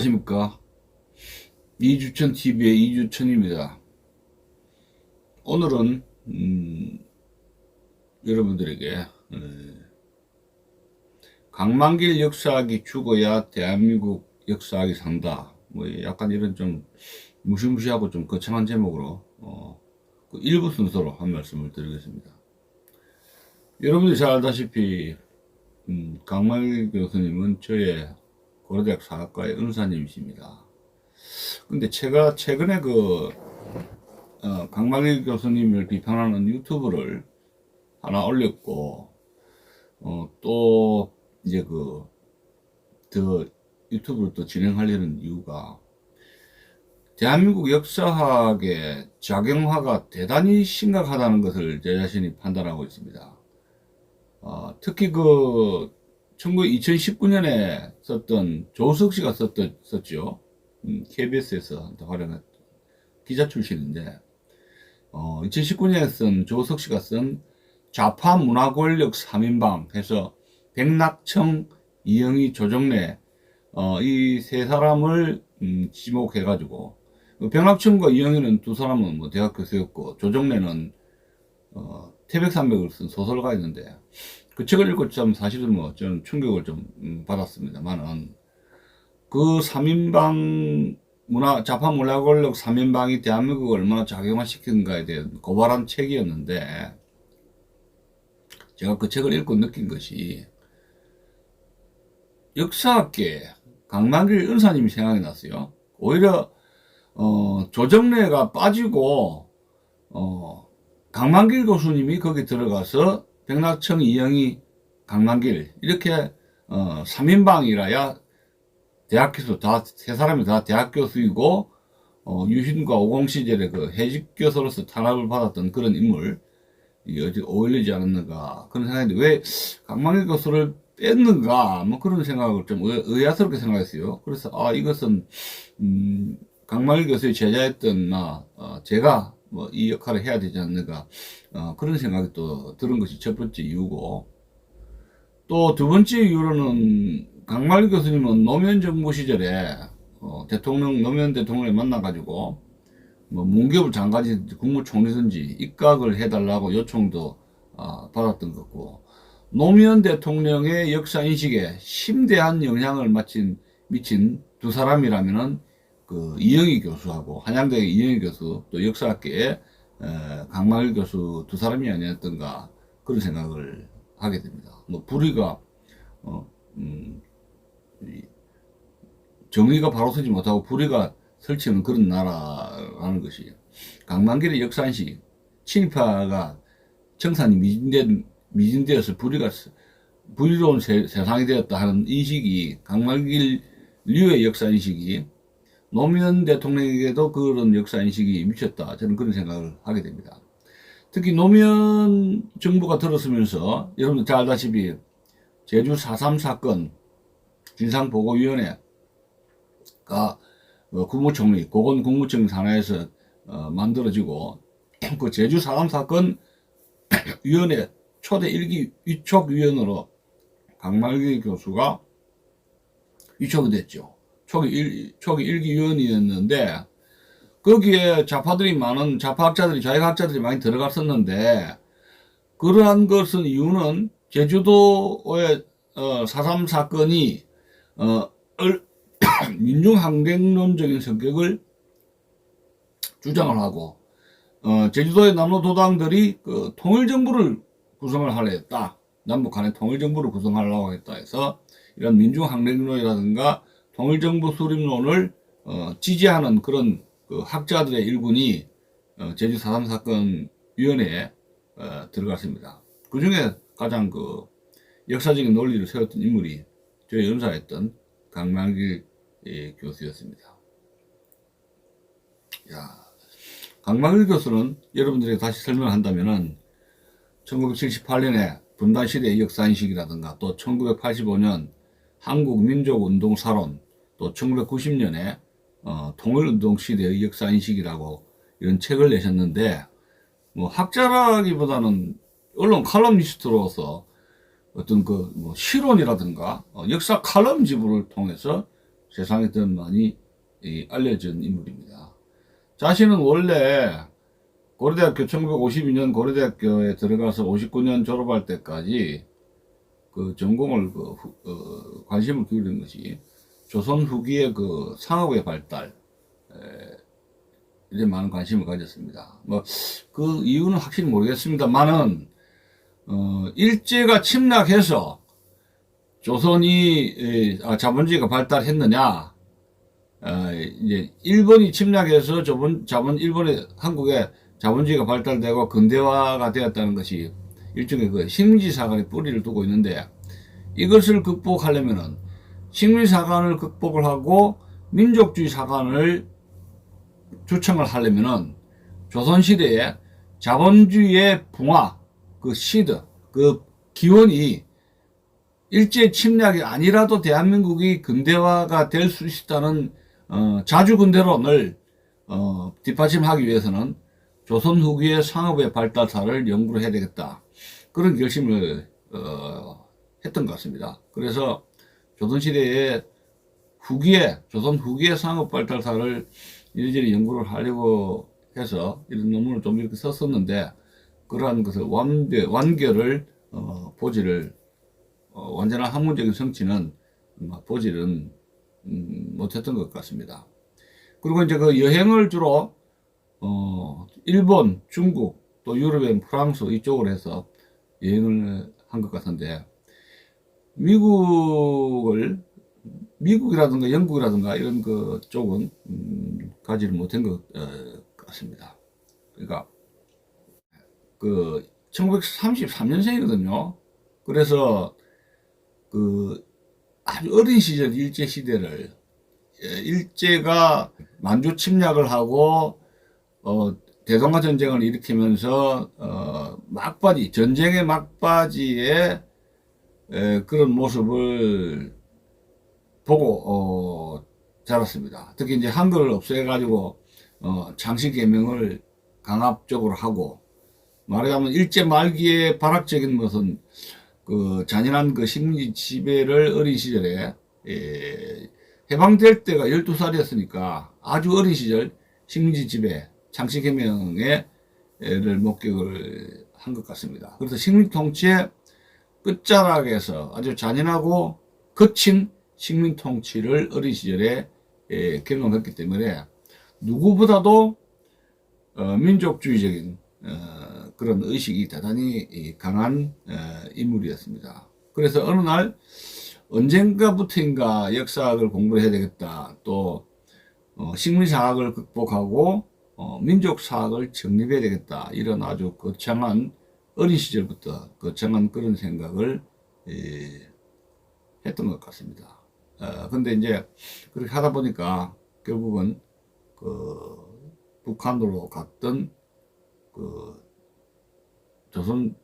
안녕하십니까. 이주천TV의 이주천입니다. 오늘은 여러분들에게 강만길 역사학이 죽어야 대한민국 역사학이 산다, 뭐 약간 이런 좀 무시무시하고 좀 거창한 제목으로 그 일부 순서로 한 말씀을 드리겠습니다. 여러분들이 잘 알다시피 강만길 교수님은 저의 고려대학 사학과의 은사님이십니다. 근데 제가 최근에 강만길 교수님을 비판하는 유튜브를 하나 올렸고, 또 이제 더 유튜브를 또 진행하려는 이유가 대한민국 역사학의 작용화가 대단히 심각하다는 것을 제 자신이 판단하고 있습니다. 특히 2019년에 썼던 조석 씨가 썼죠. KBS에서 활용한 기자 출신인데, 2019년에 쓴 조석 씨가 쓴 좌파 문화 권력 3인방 해서 백낙청, 이영희, 조정래, 이 세 사람을 지목해가지고, 백낙청과 이영희는 두 사람은 뭐 대학 교수였고, 조정래는 태백산맥을 쓴 소설가였는데, 그 책을 읽고 참 사실은 뭐 저는 충격을 좀 받았습니다만은, 그 3인방 좌파 문화 권력 3인방이 대한민국을 얼마나 작용화시키는가에 대한 고발한 책이었는데, 제가 그 책을 읽고 느낀 것이 역사학계 강만길 은사님이 생각이 났어요. 오히려 조정래가 빠지고 강만길 교수님이 거기 들어가서 백낙청, 이영희, 강만길 이렇게 3인방이라야 대학 교수 세 사람이 다 대학 교수이고 유신과 오공 시절에 그 해직 교수로서 탄압을 받았던 그런 인물 어디 어울리지 않았는가 그런 생각인데, 왜 강만길 교수를 뺐는가 뭐 그런 생각을 좀 의아스럽게 생각했어요. 그래서 이것은 강만길 교수의 제자였던 제가 뭐 이 역할을 해야 되지 않는가, 그런 생각이 또 들은 것이 첫 번째 이유고, 또 두 번째 이유로는 강만길 교수님은 노무현 정부 시절에 노무현 대통령을 만나가지고 뭐 문교부 장관이든지 국무총리든지 입각을 해달라고 요청도 받았던 것고, 노무현 대통령의 역사 인식에 심대한 영향을 미친 두 사람이라면은 이영희 교수하고 한양대의 이영희 교수, 또 역사학계의 강만길 교수 두 사람이 아니었던가 그런 생각을 하게 됩니다. 뭐 불의가 정의가 바로 서지 못하고 불의가 설치는 그런 나라라는 것이, 강만길의 역사인식, 친일파가 청산이 미진되어서 불의로운 세상이 되었다 하는 인식이, 강만길류의 역사인식이 노무현 대통령에게도 그런 역사인식이 미쳤다, 저는 그런 생각을 하게 됩니다. 특히 노무현 정부가 들었으면서 여러분들 잘 알다시피 제주 4.3 사건 진상보고위원회가 국무총리, 고건 국무총리 산하에서 만들어지고, 그 제주 4.3 사건 위원회 초대 1기 위촉위원으로 강만길 교수가 위촉이 됐죠. 초기 1기 위원이었는데, 거기에 좌파학자들이 자유학자들이 많이 들어갔었는데, 그러한 것은 이유는 제주도의 4.3 사건이 민중항쟁론적인 성격을 주장을 하고, 제주도의 남로도당들이 통일정부를 구성을 하려 했다. 남북 간의 통일정부를 구성하려고 했다 해서, 이런 민중항쟁론이라든가 통일정부 수립론을 지지하는 그런 학자들의 일군이 제주 4.3 사건 위원회에 들어갔습니다. 그 중에 가장 역사적인 논리를 세웠던 인물이 저희 연사였던 강만길 교수였습니다. 강만길 교수는 여러분들에게 다시 설명한다면은 1978년에 분단시대의 역사인식이라든가, 또 1985년 한국민족운동사론, 또 1990년에 통일운동 시대의 역사인식이라고 이런 책을 내셨는데, 뭐 학자라기보다는 언론 칼럼니스트로서 어떤 실론이라든가 역사 칼럼 지부를 통해서 세상에 더 많이 알려진 인물입니다. 자신은 원래 고려대학교 1952년 고려대학교에 들어가서 59년 졸업할 때까지 그 전공을 관심을 기울인 것이 조선 후기의 그 상업의 발달 이제 많은 관심을 가졌습니다. 뭐 그 이유는 확실히 모르겠습니다만은 일제가 침략해서 조선이 자본주의가 발달했느냐? 이제 일본이 침략해서 일본의 한국에 자본주의가 발달되고 근대화가 되었다는 것이 일종의 그 식민지사관의 뿌리를 두고 있는데, 이것을 극복하려면은 식민사관을 극복을 하고 민족주의 사관을 주창을 하려면은 조선시대에 자본주의의 붕화, 그 시드, 그 기원이 일제 침략이 아니라도 대한민국이 근대화가 될 수 있다는 자주근대론을 뒷받침하기 위해서는 조선 후기의 상업의 발달사를 연구를 해야 되겠다, 그런 결심을 했던 것 같습니다. 그래서 조선시대의 조선 후기의 상업 발달사를 이리저리 연구를 하려고 해서 이런 논문을 좀 이렇게 썼었는데, 그러한 것을 완결을 보지를 완전한 학문적인 성취는 보지는 못했던 것 같습니다. 그리고 이제 그 여행을 주로 일본, 중국, 또 유럽의 프랑스 이쪽으로 해서 여행을 한 것 같은데, 미국이라든가 영국이라든가 이런 그 쪽은 가지를 못한 것 같습니다. 그러니까 그 1933년생이거든요. 그래서 그 아주 어린 시절 일제 시대를, 일제가 만주 침략을 하고 대동아 전쟁을 일으키면서 전쟁의 막바지에 그런 모습을 보고 자랐습니다. 특히 이제 한글을 없애가지고 장씨 개명을 강압적으로 하고, 말하자면 일제 말기에 발악적인 것은 그 잔인한 그 식민지 지배를 어린 시절에 해방될 때가 12살이었으니까 아주 어린 시절 식민지 지배, 장씨 개명에 를 목격을 한 것 같습니다. 그래서 식민 통치의 끝자락에서 아주 잔인하고 거친 식민 통치를 어린 시절에 경험했기 때문에 누구보다도 민족주의적인 그런 의식이 대단히 강한 인물이었습니다. 그래서 어느 날 언젠가부터인가 역사학을 공부를 해야 되겠다, 또 식민사학을 극복하고 민족사학을 정립해야 되겠다, 이런 아주 거창한, 어린 시절부터 거창한 그런 생각을 했던 것 같습니다. 근데 이제 그렇게 하다 보니까 결국은 북한으로 갔던 조선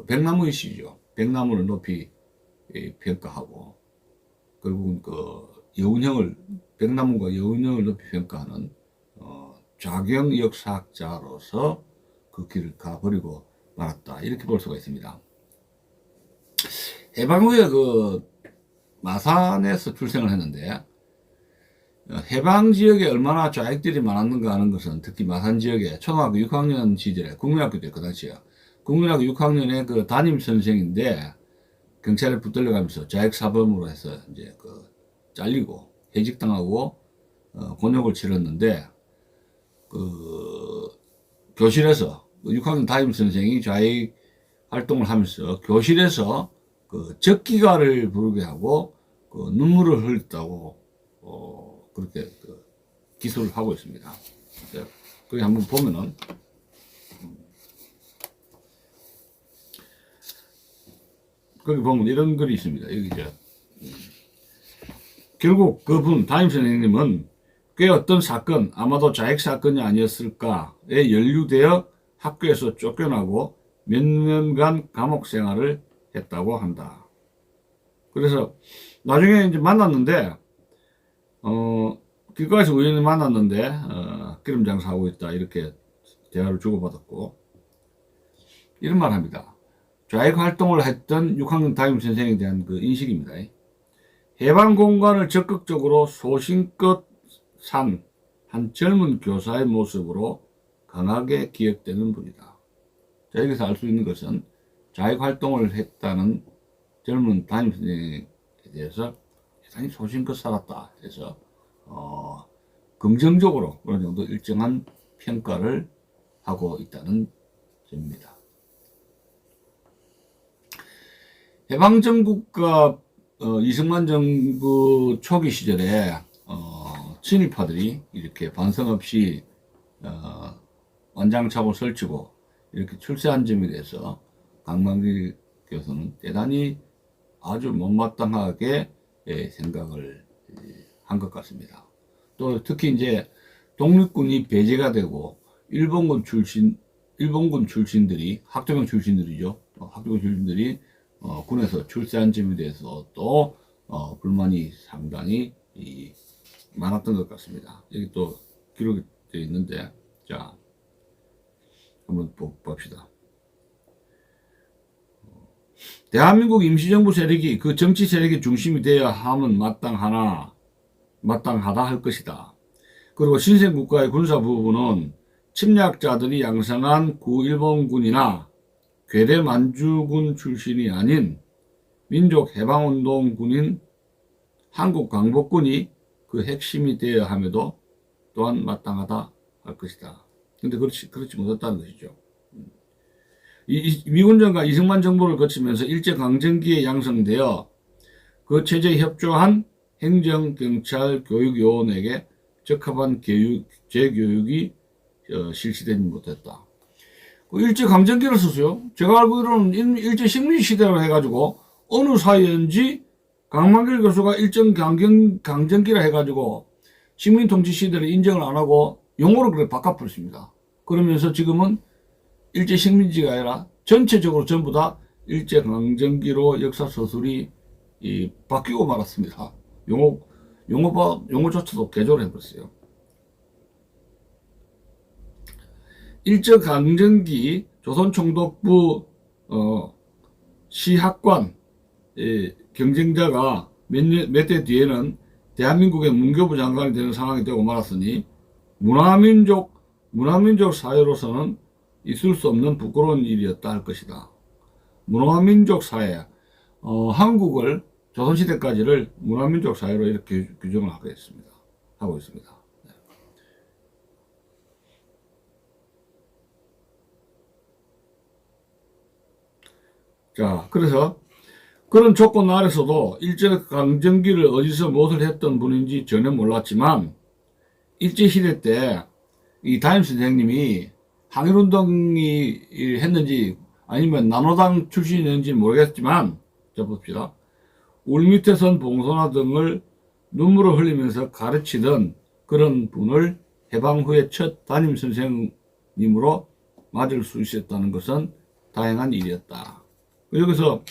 백나무 이슈죠. 백나무를 높이 평가하고, 결국은 백나무가 여운형을 높이 평가하는 좌경 역사학자로서 그 길을 가버리고 말았다, 이렇게 볼 수가 있습니다. 해방 후에 마산에서 출생을 했는데, 해방 지역에 얼마나 좌익들이 많았는가 하는 것은 특히 마산 지역에 초등학교 6학년 시절에, 국민학교 때 그 당시에 국민학교 6학년에 그 담임 선생인데 경찰에 붙들려가면서 좌익 사범으로 해서 이제 잘리고 해직당하고 곤욕을 치렀는데, 교실에서 6학년 담임 선생이 좌익 활동을 하면서 교실에서 적기가를 부르게 하고 눈물을 흘렸다고 그렇게 기술을 하고 있습니다. 거기 한번 보면은 거기 보면 이런 글이 있습니다. 여기 결국 그분 담임 선생님은 꽤 어떤 사건, 아마도 좌익 사건이 아니었을까에 연루되어 학교에서 쫓겨나고 몇 년간 감옥 생활을 했다고 한다. 그래서 나중에 이제 만났는데, 길가에서 우연히 만났는데, 기름 장사하고 있다, 이렇게 대화를 주고받았고, 이런 말 합니다. 좌익 활동을 했던 6학년 담임 선생에 대한 그 인식입니다. 해방 공간을 적극적으로 소신껏 산 한 젊은 교사의 모습으로 강하게 기억되는 분이다. 자, 여기서 알 수 있는 것은 자익활동을 했다는 젊은 담임선생에 대해서 대단히 소신껏 살았다 해서 긍정적으로 어느 정도 일정한 평가를 하고 있다는 점입니다. 해방정국과 이승만 정부 초기 시절에 친일파들이 이렇게 반성 없이 완장차고 설치고 이렇게 출세한 점에 대해서 강만길 교수는 대단히 아주 못마땅하게 생각을 한 것 같습니다. 또 특히 이제 독립군이 배제가 되고 일본군 출신들이 학도병 출신들이죠. 학도병 출신들이 군에서 출세한 점에 대해서 또 불만이 상당히 많았던 것 같습니다. 여기 또 기록이 되어 있는데, 자, 한번 봅시다. 대한민국 임시정부 세력이 그 정치 세력의 중심이 되어야 함은 마땅하다 할 것이다. 그리고 신생국가의 군사 부분은 침략자들이 양성한 구일본군이나 괴뢰 만주군 출신이 아닌 민족해방운동군인 한국광복군이 그 핵심이 되어야 함에도 또한 마땅하다 할 것이다. 근데 그렇지 못했다는 것이죠. 미군정과 이승만 정부를 거치면서 일제강점기에 양성되어 그 체제에 협조한 행정, 경찰, 교육요원에게 적합한 재교육이 실시되지 못했다. 일제강점기를 썼어요. 제가 알기로는 일제식민지시대로 해가지고 어느 사이인지 강만길 교수가 일정 강점기라 해가지고 식민통치시대를 인정을 안 하고 용어를 그렇게 바꿔버렸습니다. 그러면서 지금은 일제식민지가 아니라 전체적으로 전부 다 일제강점기로 역사서술이 바뀌고 말았습니다. 용어조차도 개조를 해버렸어요. 일제강점기 조선총독부 시학관 경쟁자가 몇 대 뒤에는 대한민국의 문교부 장관이 되는 상황이 되고 말았으니 문화민족 사회로서는 있을 수 없는 부끄러운 일이었다 할 것이다. 문화민족 사회, 한국을 조선시대까지를 문화민족 사회로 이렇게 규정을 하고 있습니다. 네. 자, 그래서 그런 조건 아래서도 일제강점기를 어디서 무엇을 했던 분인지 전혀 몰랐지만 일제시대 때 이 담임선생님이 항일운동이 했는지 아니면 남로당 출신이었는지 모르겠지만, 자 봅시다. 울밑에선 봉선화 등을 눈물을 흘리면서 가르치던 그런 분을 해방 후에 첫 담임선생님으로 맞을 수 있었다는 것은 다행한 일이었다. 여기서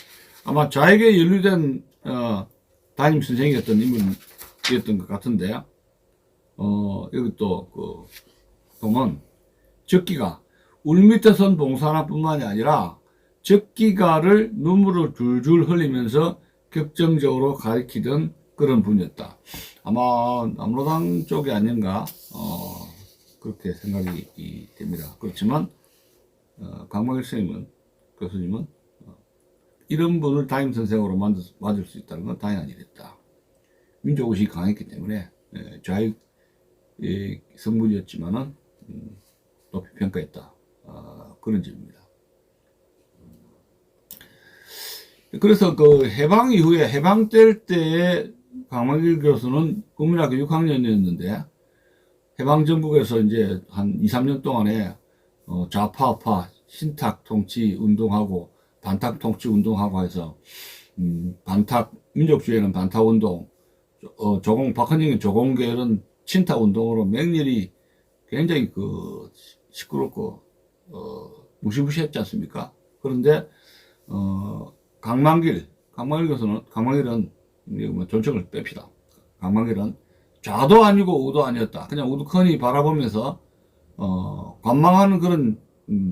아마 자에게 연루된 담임선생이었던 인물이었던 것 같은데, 여기 또 보면 적기가 울밑에선 봉선화뿐만이 아니라 적기가를 눈물을 줄줄 흘리면서 격정적으로 가르치던 그런 분이었다. 아마 남로당 쪽이 아닌가 그렇게 생각이 됩니다. 그렇지만 강만길 교수님은 이런 분을 담임선생으로 맞을 수 있다는 건 당연한 일이었다. 민족의식이 강했기 때문에 자익 성분이었지만은 높이 평가했다. 그런 점입니다. 그래서 그 해방 이후에 해방될 때에 강만길 교수는 국민학교 6학년이었는데 해방정국에서 이제 한 2, 3년 동안에 좌파우파 신탁 통치 운동하고 반탁 통치 운동하고 해서 민족주의는 반탁 운동, 박헌영의 조공계열은 친탁 운동으로 맹렬히 굉장히 시끄럽고 무시무시했지 않습니까? 그런데 강만길 교수는 존칭을 뺍시다. 강만길은 좌도 아니고 우도 아니었다. 그냥 우두커니 바라보면서 관망하는 그런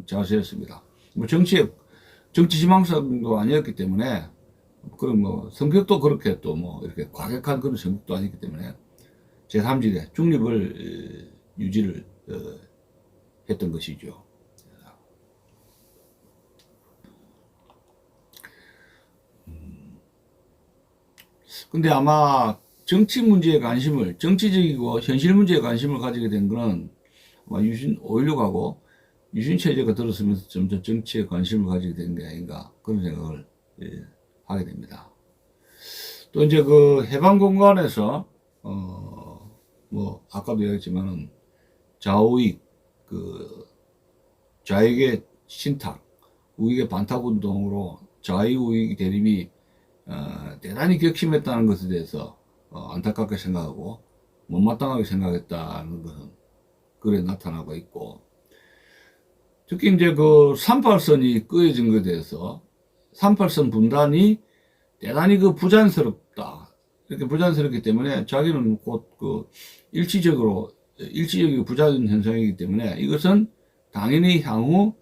자세였습니다. 정치 지망생도 아니었기 때문에 그런 뭐 성격도 그렇게 또 뭐 이렇게 과격한 그런 성격도 아니기 때문에 제3지대 중립을 유지를 했던 것이죠. 근데 아마 정치 문제에 관심을, 정치적이고 현실 문제에 관심을 가지게 된 거는 아마 유신 5.16하고 유신 체제가 들어서면서 점점 정치에 관심을 가지게 된 게 아닌가 그런 생각을 하게 됩니다. 또 이제 그 해방 공간에서 뭐 아까도 얘기했지만은 좌우익 그 좌익의 신탁, 우익의 반탁 운동으로 좌익 우익 대립이 대단히 격심했다는 것에 대해서 안타깝게 생각하고 못마땅하게 생각했다는 것은 그래 나타나고 있고, 특히 이제 그 38선이 끄어진 것에 대해서 38선 분단이 대단히 그 부자연스럽다. 이렇게 부자연스럽기 때문에 자기는 곧 그 일시적이고 부자연 현상이기 때문에 이것은 당연히 향후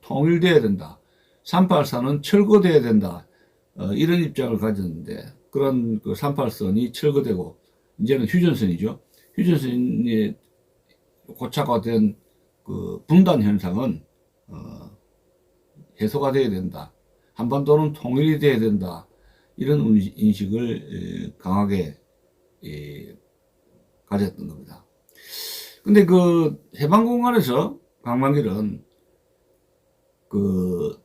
통일돼야 된다. 384는 철거돼야 된다. 이런 입장을 가졌는데, 그런 그 38선이 철거되고 이제는 휴전선이죠. 휴전선이 고착화된 그 분단 현상은 해소가 돼야 된다. 한반도는 통일이 돼야 된다. 이런 인식을 강하게 가졌던 겁니다. 근데 그 해방공간에서 강만길은 그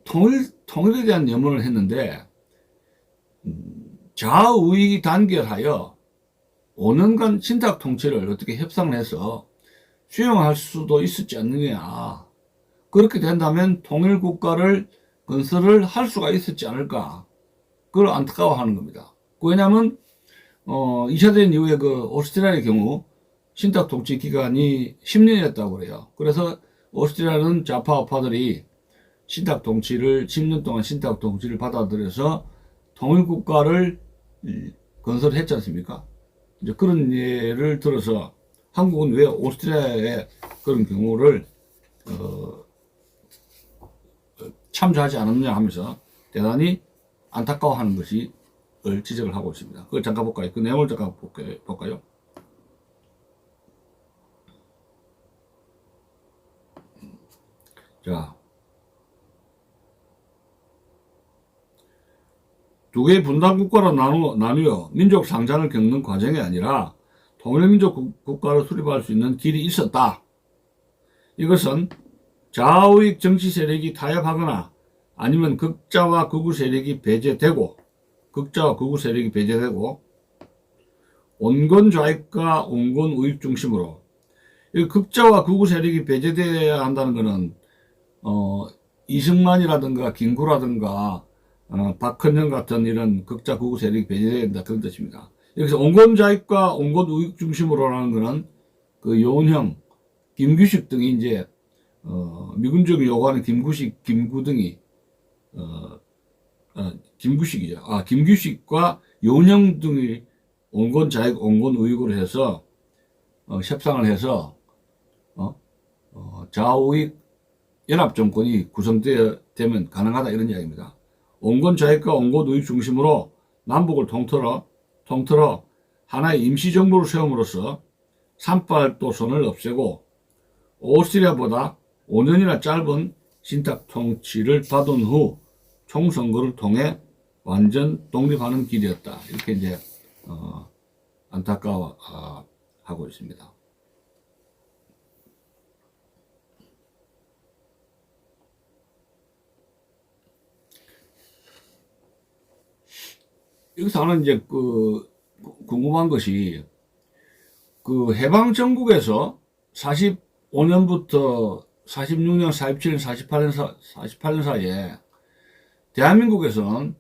통일에 대한 염원을 했는데, 좌우익이 단결하여 5년간 신탁 통치를 어떻게 협상을 해서 수용할 수도 있었지 않느냐. 그렇게 된다면 통일국가를 건설을 할 수가 있었지 않을까. 그걸 안타까워하는 겁니다. 왜냐하면 2차 대전 이후에 그 오스트리아의 경우 신탁 통치 기간이 10년이었다고 그래요. 그래서 오스트리아는 좌파 우파들이 신탁 통치를 10년 동안 신탁 통치를 받아들여서 통일국가를 건설했지 않습니까? 이제 그런 예를 들어서 한국은 왜 오스트리아의 그런 경우를 참조하지 않았느냐 하면서 대단히 안타까워하는 것이 지적을 하고 있습니다. 그걸 잠깐 볼까요? 그 내용을 잠깐 볼까요? 자, 두 개의 분단 국가로 나누어 민족 상장을 겪는 과정이 아니라 통일민족 국가로 수립할 수 있는 길이 있었다. 이것은 좌우익 정치 세력이 타협하거나 아니면 극자와 극우 세력이 배제되고 온건 좌익과 온건 우익 중심으로, 이 극자와 극우 세력이 배제되어야 한다는 것은 이승만이라든가 김구라든가 박헌영 같은 이런 극자 극우 세력이 배제돼야 된다, 그런 뜻입니다. 여기서 온건 좌익과 온건 우익 중심으로라는 것은 그 요은형, 김규식 등이 이제 미군정이 요구하는 김구 등이 김규식이죠. 김규식과 요은형 등이 온건 좌익, 온건 우익으로 해서 협상을 해서 좌우익 연합 정권이 구성되면 가능하다, 이런 이야기입니다. 온건 좌익과 온건 우익 중심으로 남북을 통틀어 하나의 임시정부를 세움으로써 38도선을 없애고 오스트리아보다 5년이나 짧은 신탁 통치를 받은 후 총선거를 통해 완전 독립하는 길이었다. 이렇게 이제 안타까워하고 있습니다. 여기서 하나 이제 궁금한 것이, 그 해방 전국에서 45년부터 46년, 47년, 48년 사이에 대한민국에서는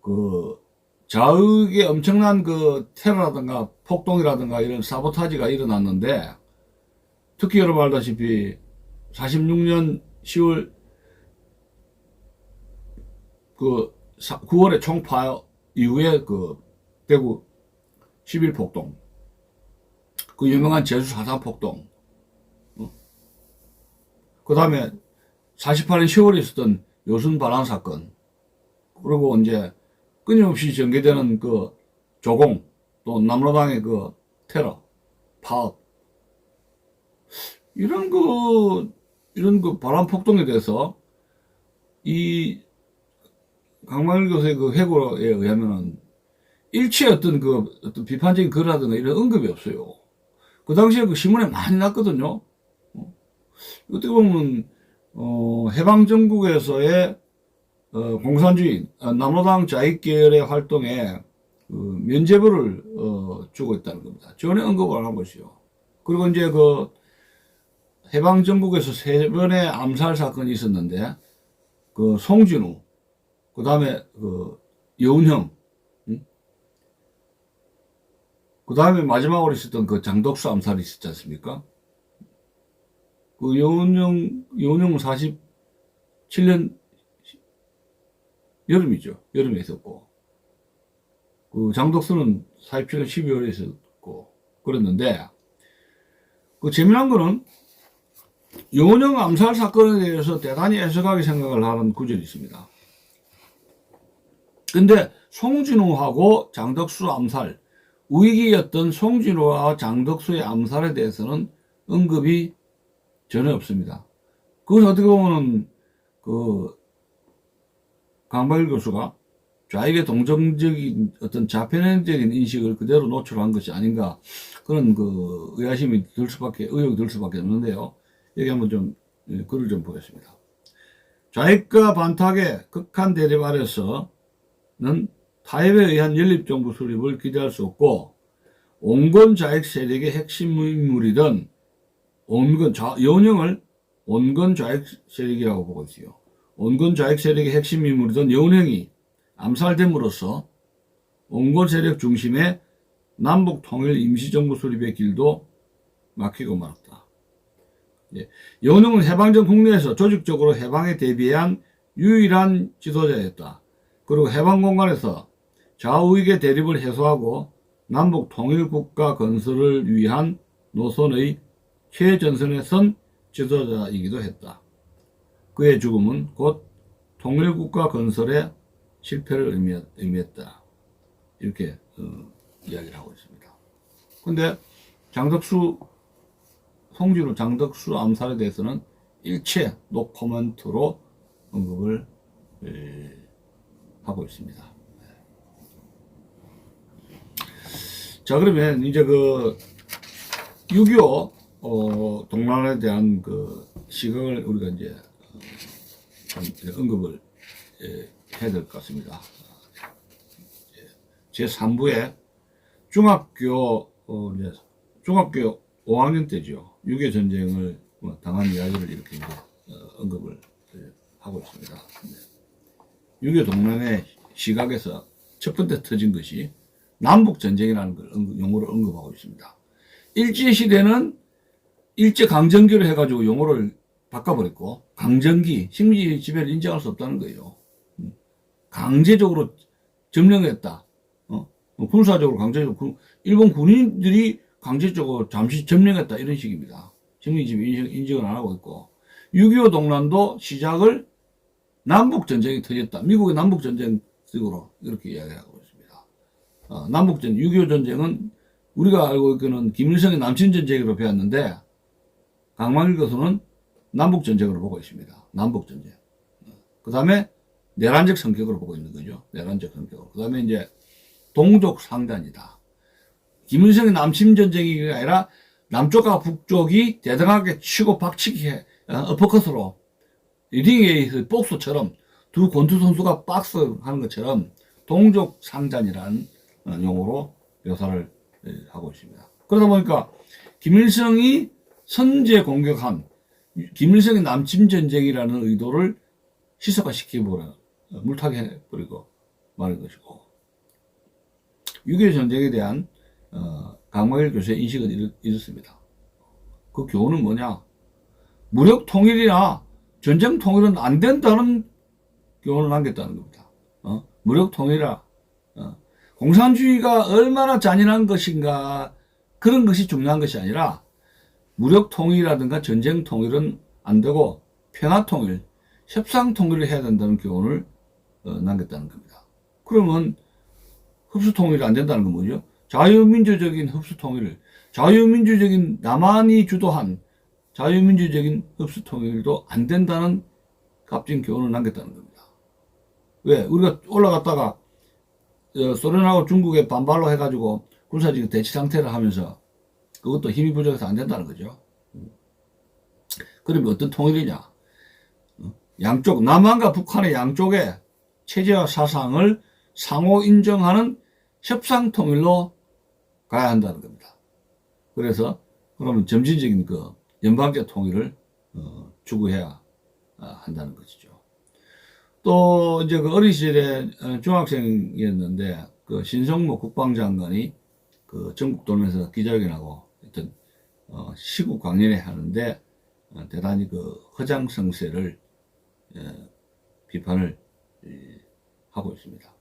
그 좌익의 엄청난 그 테러라든가 폭동이라든가 이런 사보타지가 일어났는데, 특히 여러분 알다시피 46년 10월 그 9월에 총파 이후에 그 대구 11 폭동, 그 유명한 제주 4.3 폭동, 그 다음에 48년 10월에 있었던 요순 반환 사건, 그리고 이제 끊임없이 전개되는 그 조공, 또 남로당의 그 테러, 파업, 이런 그 바람 폭동에 대해서 이 강만일 교수의 그 회고에 의하면은 일체 어떤 비판적인 글이라든가 이런 언급이 없어요. 그 당시에 그 신문에 많이 났거든요. 어떻게 보면, 해방정국에서의, 공산주의, 남로당 좌익계열의 활동에, 면죄부를, 주고 있다는 겁니다. 전혀 언급을 안 하고 있어요. 그리고 이제 해방정국에서 3번의 암살 사건이 있었는데, 송진우, 그 다음에 여운형, 그 다음에 마지막으로 있었던 장덕수 암살이 있었지 않습니까? 여운형은 47년 여름이죠. 여름에 있었고, 장덕수는 47년 12월에 있었고, 그랬는데, 재미난 거는, 여운형 암살 사건에 대해서 대단히 애석하게 생각을 하는 구절이 있습니다. 근데, 송진우하고 장덕수 암살, 우익이었던 송진우와 장덕수의 암살에 대해서는 언급이 전혀 없습니다. 그건 어떻게 보면 강박일 교수가 좌익의 동정적인 어떤 자편적인 인식을 그대로 노출한 것이 아닌가, 그런 의구심이 들 수밖에 없는데요. 여기 한번 좀 글을 좀 보겠습니다. 좌익과 반탁의 극한 대립 아래서는 타협에 의한 연립정부 수립을 기대할 수 없고, 온건 좌익 세력의 핵심 인물이던 여운형을 온건 좌익 세력이라고 보고 있어요. 온건 좌익 세력의 핵심 인물이던 여운형이 암살됨으로써 온건 세력 중심의 남북 통일 임시정부 수립의 길도 막히고 말았다. 여운형은 해방전 국내에서 조직적으로 해방에 대비한 유일한 지도자였다. 그리고 해방 공간에서 좌우익의 대립을 해소하고 남북 통일국가 건설을 위한 노선의 최전선에 선 지도자이기도 했다. 그의 죽음은 곧 통일국가 건설의 실패를 의미했다. 이렇게 이야기를 하고 있습니다. 근데 송진우 장덕수 암살에 대해서는 일체 노코멘트로 언급을 하고 있습니다. 자, 그러면 이제 6.25 동란에 대한 시각을 우리가 이제 언급을 해야 될 것 같습니다. 제 3부에 중학교 5학년 때죠. 6.25 전쟁을 당한 이야기를 이렇게 이제 언급을 하고 있습니다. 6.25 동란의 시각에서 첫 번째 터진 것이 남북전쟁이라는 걸 용어를 언급하고 있습니다. 일제시대는 일제강점기를 해가지고 용어를 바꿔버렸고, 강점기, 식민지 지배를 인정할 수 없다는 거예요. 강제적으로 점령했다. 군사적으로 강제적으로, 일본 군인들이 강제적으로 잠시 점령했다. 이런 식입니다. 식민지 지배 인정을 안 하고 있고, 6.25 동란도 시작을 남북전쟁이 터졌다. 미국의 남북전쟁 식으로 이렇게 이야기하고 있습니다. 남북전 6.25 전쟁은 우리가 알고 있기는 김일성의 남친전쟁으로 배웠는데, 강만일 교수는 남북전쟁으로 보고 있습니다. 남북전쟁. 그 다음에 내란적 성격으로 보고 있는 거죠. 내란적 성격으로. 그 다음에 이제 동족 상단이다. 김일성의 남침전쟁이 아니라 남쪽과 북쪽이 대등하게 치고 박치기 어퍼컷으로 링에서 복수처럼 두 권투 선수가 박스 하는 것처럼 동족 상단이라는 용어로 묘사를 하고 있습니다. 그러다 보니까 김일성이 선제 공격한 김일성의 남침전쟁이라는 의도를 희석화시켜버려 물타기 해버리고 말한 것이고, 6.25 전쟁에 대한 강만일 교수의 인식은 이렇습니다. 그 교훈은 뭐냐? 무력 통일이나 전쟁 통일은 안 된다는 교훈을 남겼다는 겁니다. 무력 통일이라 공산주의가 얼마나 잔인한 것인가, 그런 것이 중요한 것이 아니라 무력 통일이라든가 전쟁 통일은 안 되고 평화 통일, 협상 통일을 해야 된다는 교훈을 남겼다는 겁니다. 그러면 흡수 통일이 안 된다는 건 뭐죠? 자유민주적인 흡수 통일을, 자유민주적인 남한이 주도한 자유민주적인 흡수 통일도 안 된다는 값진 교훈을 남겼다는 겁니다. 왜? 우리가 올라갔다가 소련하고 중국에 반발로 해가지고 군사적 대치 상태를 하면서 그것도 힘이 부족해서 안 된다는 거죠. 그러면 어떤 통일이냐? 양쪽, 남한과 북한의 양쪽의 체제와 사상을 상호 인정하는 협상 통일로 가야 한다는 겁니다. 그래서 그러면 점진적인 그 연방제 통일을 추구해야 한다는 것이죠. 또 이제 그 어린 시절에 중학생이었는데 그 신성모 국방장관이 그 전국 돌면서 기자회견하고 어떤 시국 강연회 하는데 대단히 그 허장성세를 비판을 하고 있습니다.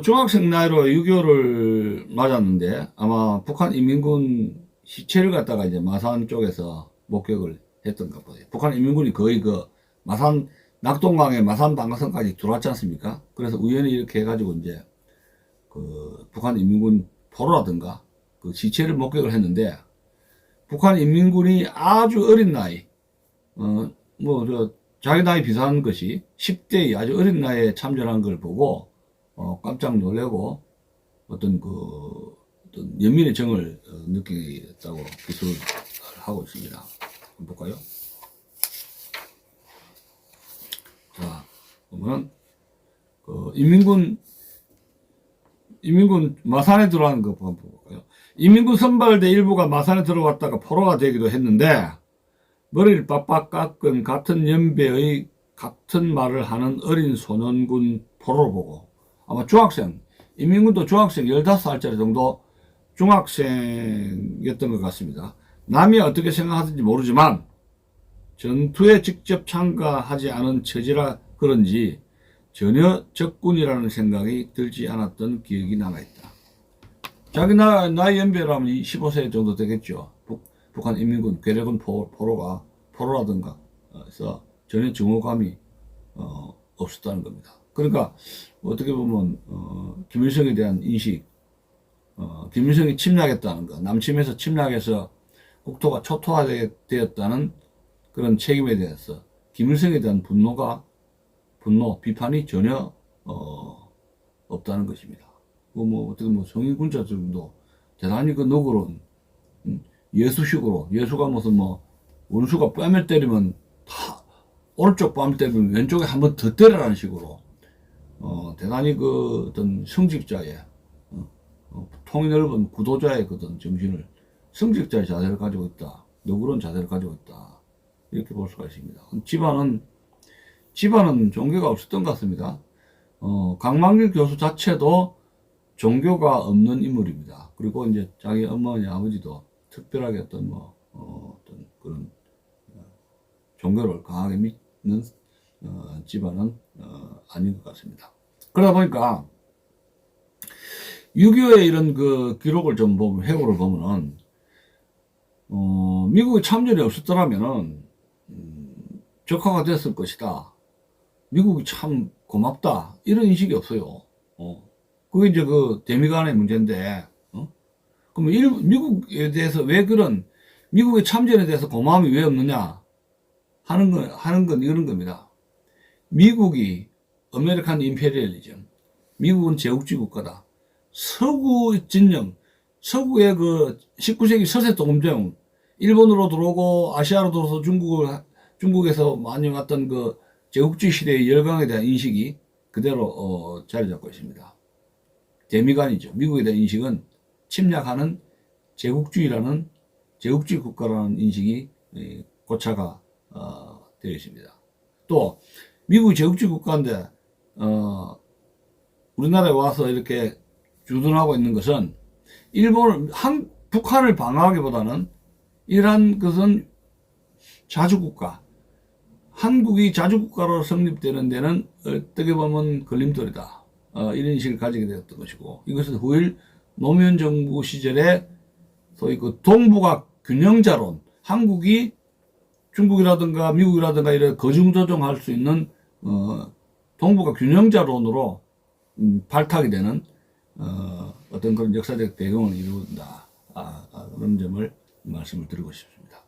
중학생 나이로 6.25를 맞았는데 아마 북한 인민군 시체를 갖다가 이제 마산 쪽에서 목격을 했던가 보네요. 북한 인민군이 거의 그 마산 낙동강에 마산 방어선까지 들어왔지 않습니까? 그래서 우연히 이렇게 해가지고 이제 그 북한 인민군 포로라든가 그 시체를 목격을 했는데 북한 인민군이 아주 어린 나이, 자기 나이 비슷한 것이 10대의 아주 어린 나이에 참전한 걸 보고 깜짝 놀래고 어떤 연민의 정을 느끼겠다고 기술을 하고 있습니다. 한번 볼까요? 자, 보면 인민군 마산에 들어가는 거 한번 볼까요? 인민군 선발대 일부가 마산에 들어왔다가 포로가 되기도 했는데 머리를 빡빡 깎은 같은 연배의 같은 말을 하는 어린 소년군 포로를 보고 아마 중학생, 인민군도 중학생 15살짜리 정도 중학생이었던 것 같습니다. 남이 어떻게 생각하든지 모르지만 전투에 직접 참가하지 않은 처지라 그런지 전혀 적군이라는 생각이 들지 않았던 기억이 남아있다. 자기 나이 연배라면 15세 정도 되겠죠. 북한 인민군 괴뢰군 포로라든가 해서 전혀 증오감이 없었다는 겁니다. 그러니까 어떻게 보면 김일성에 대한 인식, 김일성이 침략했다는 것, 남침해서 침략해서 국토가 초토화되었다는 그런 책임에 대해서 김일성에 대한 비판이 전혀 없다는 것입니다. 어떻게 성인군자들도 대단히 그 너그러운 예수식으로, 예수가 무슨 원수가 뺨을 때리면 오른쪽 뺨을 때리면 왼쪽에 한 번 더 때리라는 식으로 대단히 그 어떤 성직자의 통이 넓은 구도자의 그런 정신을, 성직자의 자세를 가지고 있다, 너그러운 자세를 가지고 있다, 이렇게 볼 수가 있습니다. 집안은 종교가 없었던 것 같습니다. 강만길 교수 자체도 종교가 없는 인물입니다. 그리고 이제 자기 어머니 아버지도 특별하게 어떤 그런 종교를 강하게 믿는 집안은 아닌 것 같습니다. 그러다 보니까 6.25의 이런 그 기록을 좀 보면, 회고를 보면은 미국의 참전이 없었더라면은 적화가 됐을 것이다. 미국이 참 고맙다, 이런 인식이 없어요. 그게 이제 그 대미 간의 문제인데, 그럼 미국에 대해서 왜 미국의 참전에 대해서 고마움이 왜 없느냐 하는 건 이런 겁니다. 미국이 아메리칸 임페리얼리즘, 미국은 제국주의 국가다. 서구 진영, 서구의 그 19세기 서세 동점령, 일본으로 들어오고 아시아로 들어서 중국에서 많이 왔던 그 제국주의 시대의 열강에 대한 인식이 그대로 자리 잡고 있습니다. 대미관이죠. 미국에 대한 인식은 침략하는 제국주의 국가라는 인식이 고차가 되어 있습니다. 또 미국이 제국주의 국가인데 우리나라에 와서 이렇게 주둔하고 있는 것은 북한을 방어하기보다는 이러한 것은 자주국가, 한국이 자주국가로 성립되는 데는 어떻게 보면 걸림돌이다, 이런 인식을 가지게 되었던 것이고, 이것은 후일 노무현 정부 시절에 소위 그 동북아 균형자론, 한국이 중국이라든가 미국이라든가 이런 거중 조종할 수 있는 동북아 균형자론으로 발탁이 되는 어떤 그런 역사적 배경을 이룬다. 그런 점을 말씀을 드리고 싶습니다.